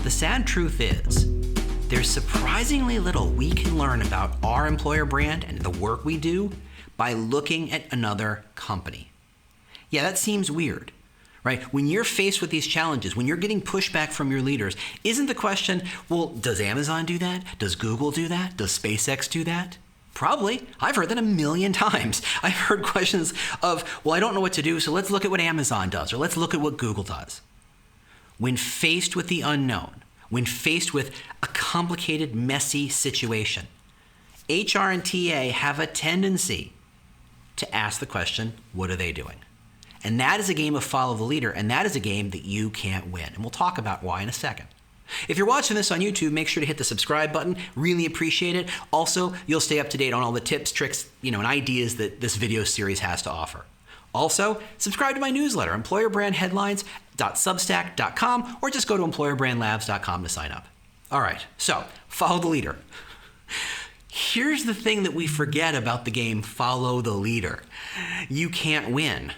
the sad truth is, there's surprisingly little we can learn about our employer brand and the work we do by looking at another company. Yeah, that seems weird, right? When you're faced with these challenges, when you're getting pushback from your leaders, isn't the question, well, does Amazon do that? Does Google do that? Does SpaceX do that? Probably. I've heard that a million times. I've heard questions of, well, I don't know what to do, so let's look at what Amazon does, or let's look at what Google does. When faced with the unknown, when faced with a complicated, messy situation, HR and TA have a tendency to ask the question, what are they doing? And that is a game of follow the leader, and that is a game that you can't win. And we'll talk about why in a second. If you're watching this on YouTube, make sure to hit the subscribe button. Really appreciate it. Also, you'll stay up to date on all the tips, tricks, and ideas that this video series has to offer. Also, subscribe to my newsletter, employerbrandheadlines.substack.com, or just go to employerbrandlabs.com to sign up. All right, so follow the leader. Here's the thing that we forget about the game follow the leader. You can't win.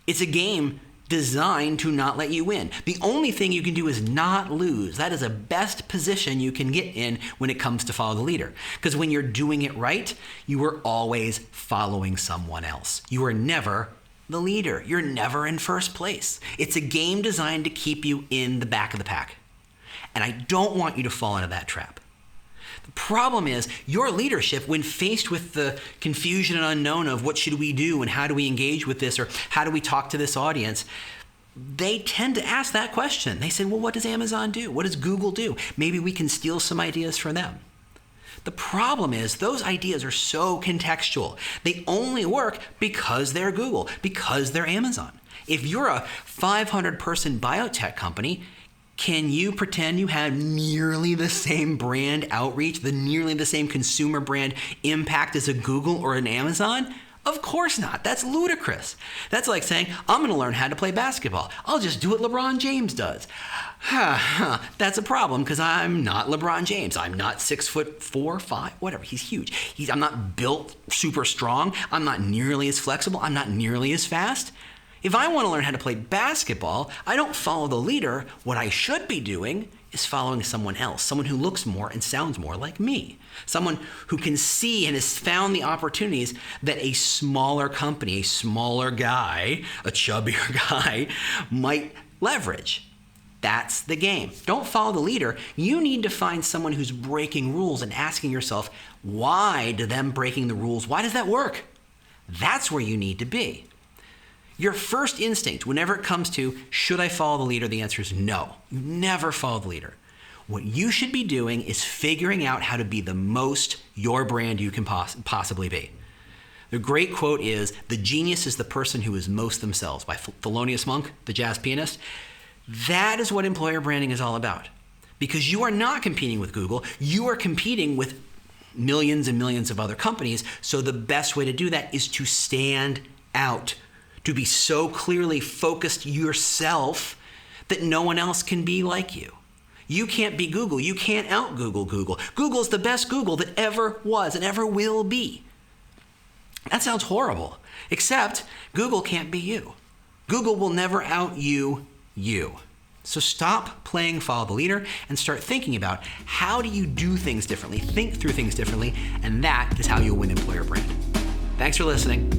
It's a game designed to not let you win. The only thing you can do is not lose. That is the best position you can get in when it comes to follow the leader. Because when you're doing it right, you are always following someone else. You are never the leader. You're never in first place. It's a game designed to keep you in the back of the pack. And I don't want you to fall into that trap. The problem is your leadership, when faced with the confusion and unknown of what should we do and how do we engage with this or how do we talk to this audience, they tend to ask that question. They say, well, what does Amazon do? What does Google do? Maybe we can steal some ideas from them. The problem is those ideas are so contextual. They only work because they're Google, because they're Amazon. If you're a 500-person biotech company, can you pretend you have nearly the same brand outreach, nearly the same consumer brand impact as a Google or an Amazon? Of course not. That's ludicrous. That's like saying, I'm going to learn how to play basketball. I'll just do what LeBron James does. That's a problem because I'm not LeBron James. I'm not 6'4", 5", whatever. He's huge. I'm not built super strong. I'm not nearly as flexible. I'm not nearly as fast. If I want to learn how to play basketball, I don't follow the leader. What I should be doing is following someone else, someone who looks more and sounds more like me, someone who can see and has found the opportunities that a smaller company, a smaller guy, a chubbier guy might leverage. That's the game. Don't follow the leader. You need to find someone who's breaking rules and asking yourself, why do them breaking the rules? Why does that work? That's where you need to be. Your first instinct, whenever it comes to, should I follow the leader? The answer is no. You never follow the leader. What you should be doing is figuring out how to be the most your brand you can possibly be. The great quote is, the genius is the person who is most themselves, by Thelonious Monk, the jazz pianist. That is what employer branding is all about. Because you are not competing with Google, you are competing with millions and millions of other companies, so the best way to do that is to stand out, to be so clearly focused yourself that no one else can be like you. You can't be Google. You can't out-Google Google. Google's the best Google that ever was and ever will be. That sounds horrible, except Google can't be you. Google will never out-you. So stop playing follow the leader and start thinking about how do you do things differently, think through things differently, and that is how you'll win employer brand. Thanks for listening.